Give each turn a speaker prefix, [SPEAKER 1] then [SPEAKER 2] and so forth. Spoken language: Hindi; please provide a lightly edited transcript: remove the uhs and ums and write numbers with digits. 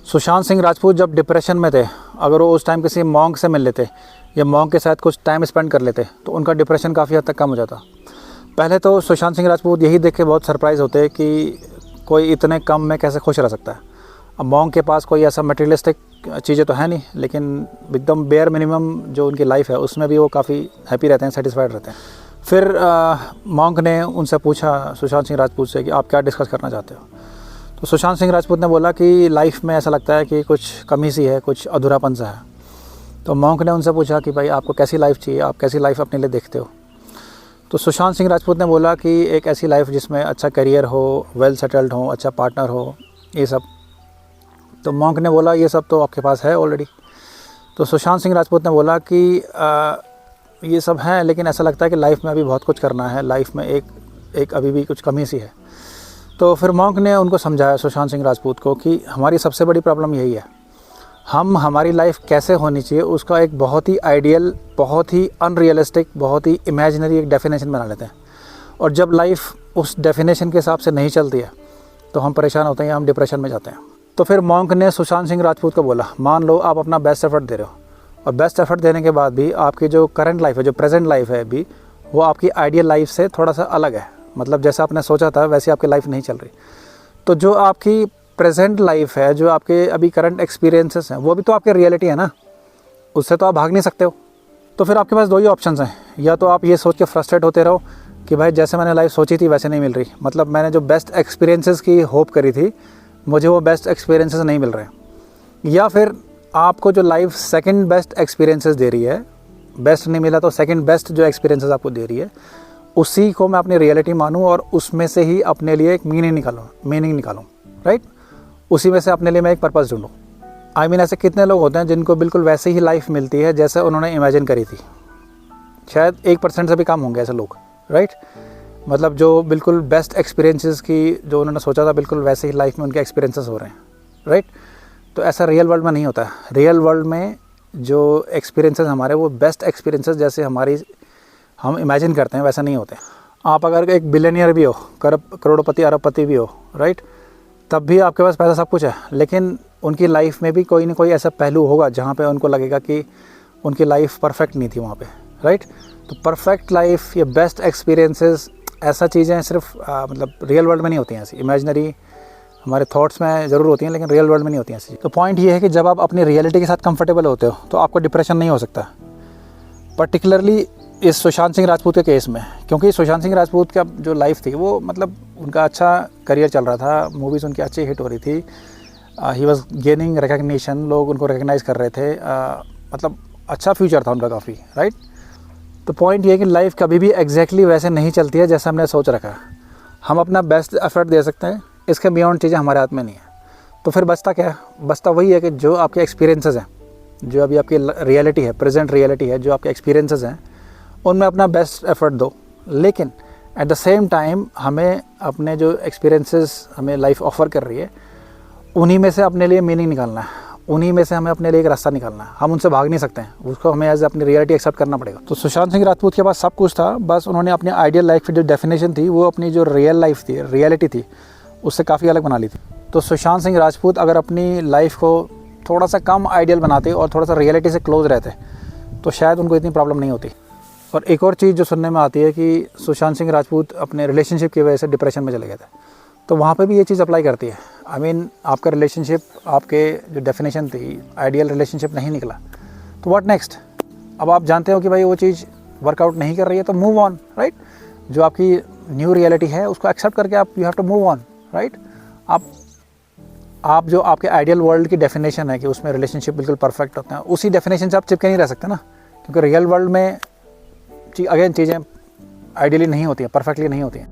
[SPEAKER 1] सुशांत सिंह राजपूत जब डिप्रेशन में थे, अगर वो उस टाइम किसी मॉन्क से मिल लेते या मॉन्क के साथ कुछ टाइम स्पेंड कर लेते तो उनका डिप्रेशन काफ़ी हद तक कम हो जाता। पहले तो सुशांत सिंह राजपूत यही देख के बहुत सरप्राइज़ होते कि कोई इतने कम में कैसे खुश रह सकता है। अब मॉन्क के पास कोई ऐसा मटेरियलिस्टिक चीज़ें तो है नहीं, लेकिन एकदम बेयर मिनिमम जो उनकी लाइफ है उसमें भी वो काफ़ी हैप्पी रहते हैं, सेटिस्फाइड रहते हैं। फिर मॉन्क ने उनसे पूछा सुशांत सिंह राजपूत से कि आप क्या डिस्कस करना चाहते हो। तो सुशांत सिंह राजपूत ने बोला कि लाइफ में ऐसा लगता है कि कुछ कमी सी है, कुछ अधूरापन सा है। तो मॉन्क ने उनसे पूछा कि भाई आपको कैसी लाइफ चाहिए, आप कैसी लाइफ अपने लिए देखते हो। तो सुशांत सिंह राजपूत ने बोला कि एक ऐसी लाइफ जिसमें अच्छा करियर हो, वेल सेटल्ड हो, अच्छा पार्टनर हो, ये सब। तो मॉन्क ने बोला ये सब तो आपके पास है ऑलरेडी। तो सुशांत सिंह राजपूत ने बोला कि ये सब है, लेकिन ऐसा लगता है कि लाइफ में अभी बहुत कुछ करना है, लाइफ में एक अभी भी कुछ कमी सी है। तो फिर मॉन्क ने उनको समझाया सुशांत सिंह राजपूत को कि हमारी सबसे बड़ी प्रॉब्लम यही है, हम हमारी लाइफ कैसे होनी चाहिए उसका एक बहुत ही आइडियल, बहुत ही अनरियलिस्टिक, बहुत ही इमेजिनरी एक डेफिनेशन बना लेते हैं। और जब लाइफ उस डेफिनेशन के हिसाब से नहीं चलती है तो हम परेशान होते हैं, हम डिप्रेशन में जाते हैं। तो फिर मॉन्क ने सुशांत सिंह राजपूत को बोला, मान लो आप अपना बेस्ट एफर्ट दे रहे हो और बेस्ट एफर्ट देने के बाद भी आपकी जो करंट लाइफ है, जो प्रेजेंट लाइफ है अभी, वो आपकी आइडियल लाइफ से थोड़ा सा अलग है। मतलब जैसा आपने सोचा था वैसी आपकी लाइफ नहीं चल रही। तो जो आपकी प्रेजेंट लाइफ है, जो आपके अभी करंट एक्सपीरियंसेस हैं, वो भी तो आपकी रियलिटी है ना, उससे तो आप भाग नहीं सकते हो। तो फिर आपके पास दो ही ऑप्शंस हैं, या तो आप ये सोच के फ्रस्ट्रेट होते रहो कि भाई जैसे मैंने लाइफ सोची थी वैसे नहीं मिल रही, मतलब मैंने जो बेस्ट एक्सपीरियंसेस की होप करी थी मुझे वो बेस्ट एक्सपीरियंसेस नहीं मिल रहे। या फिर आपको जो लाइफ सेकंड बेस्ट एक्सपीरियंसेस दे रही है, बेस्ट नहीं मिला तो सेकंड बेस्ट जो एक्सपीरियंसेस आपको दे रही है, उसी को मैं अपनी रियलिटी मानूं और उसमें से ही अपने लिए एक मीनिंग निकालूं, राइट। उसी में से अपने लिए मैं एक पर्पस ढूंढूं। आई मीन ऐसे कितने लोग होते हैं जिनको बिल्कुल वैसे ही लाइफ मिलती है जैसे उन्होंने इमेजिन करी थी। शायद 1% से भी कम होंगे ऐसे लोग, राइट। मतलब जो बिल्कुल बेस्ट एक्सपीरियंसेस की जो उन्होंने सोचा था बिल्कुल वैसे ही लाइफ में उनके एक्सपीरियंसेस हो रहे हैं, राइट। तो ऐसा रियल वर्ल्ड में नहीं होता है। रियल वर्ल्ड में जो एक्सपीरियंसेस हमारे, वो बेस्ट एक्सपीरियंसेस जैसे हम इमेजिन करते हैं वैसा नहीं होते। आप अगर एक बिलियनियर भी हो, करोड़पति अरबपति भी हो, राइट, तब भी आपके पास पैसा सब कुछ है, लेकिन उनकी लाइफ में भी कोई ना कोई ऐसा पहलू होगा जहाँ पे उनको लगेगा कि उनकी लाइफ परफेक्ट नहीं थी वहाँ पे, राइट। तो परफेक्ट लाइफ या बेस्ट एक्सपीरियंसेस, ऐसा चीज़ें सिर्फ मतलब रियल वर्ल्ड में नहीं होती हैं। ऐसी इमेजिनरी हमारे थॉट्स में ज़रूर होती हैं, लेकिन रियल वर्ल्ड में नहीं होती हैं ऐसी। तो पॉइंट ये है कि जब आप अपनी रियलिटी के साथ कंफर्टेबल होते हो तो आपको डिप्रेशन नहीं हो सकता, पर्टिकुलरली इस सुशांत सिंह राजपूत के केस में। क्योंकि सुशांत सिंह राजपूत का जो लाइफ थी वो, मतलब उनका अच्छा करियर चल रहा था, मूवीज़ उनकी अच्छी हिट हो रही थी, ही वॉज गेनिंग रिकग्निशन, लोग उनको रिकग्नाइज़ कर रहे थे, मतलब अच्छा फ्यूचर था उनका काफ़ी, राइट। तो पॉइंट ये है कि लाइफ कभी भी एग्जैक्टली वैसे नहीं चलती है जैसे हमने सोच रखा है। हम अपना बेस्ट एफर्ट दे सकते हैं, इसके बियॉन्ड चीज़ें हमारे हाथ में नहीं है। तो फिर बचता क्या है? बचता वही है कि जो आपके एक्सपीरियंसेस हैं, जो अभी आपकी रियलिटी है, प्रेजेंट रियलिटी है, जो आपके एक्सपीरियंसेस हैं, उनमें अपना बेस्ट एफर्ट दो। लेकिन एट द सेम टाइम हमें अपने जो एक्सपीरियंसेस हमें लाइफ ऑफ़र कर रही है, उन्हीं में से अपने लिए मीनिंग निकालना है, उन्हीं में से हमें अपने लिए एक रास्ता निकालना है। हम उनसे भाग नहीं सकते हैं, उसको हमें एज अपनी रियलिटी एक्सेप्ट करना पड़ेगा। तो सुशांत सिंह राजपूत के पास सब कुछ था, बस उन्होंने अपनी आइडियल लाइफ की जो डेफिनेशन थी वो अपनी जो रियल लाइफ थी, रियलिटी थी, उससे काफ़ी अलग बना ली थी। तो सुशांत सिंह राजपूत अगर अपनी लाइफ को थोड़ा सा कम आइडियल बनाते और थोड़ा सा रियलिटी से क्लोज रहते तो शायद उनको इतनी प्रॉब्लम नहीं होती। और एक और चीज़ जो सुनने में आती है कि सुशांत सिंह राजपूत अपने रिलेशनशिप की वजह से डिप्रेशन में चले गए थे, तो वहाँ पे भी ये चीज़ अप्लाई करती है। आई मीन आपका रिलेशनशिप, आपके जो डेफिनेशन थी आइडियल रिलेशनशिप नहीं निकला, तो व्हाट नेक्स्ट? अब आप जानते हो कि भाई वो चीज़ वर्कआउट नहीं कर रही है, तो मूव ऑन, राइट। जो आपकी न्यू रियलिटी है उसको एक्सेप्ट करके आप you have to move on, right. आप जो आपके आइडियल वर्ल्ड की डेफिनेशन है कि उसमें रिलेशनशिप बिल्कुल परफेक्ट होते हैं, उसी डेफिनेशन से आप चिपके नहीं रह सकते ना, क्योंकि रियल वर्ल्ड में अगेन चीज़ें आइडियली नहीं होती हैं, परफेक्टली नहीं होती हैं।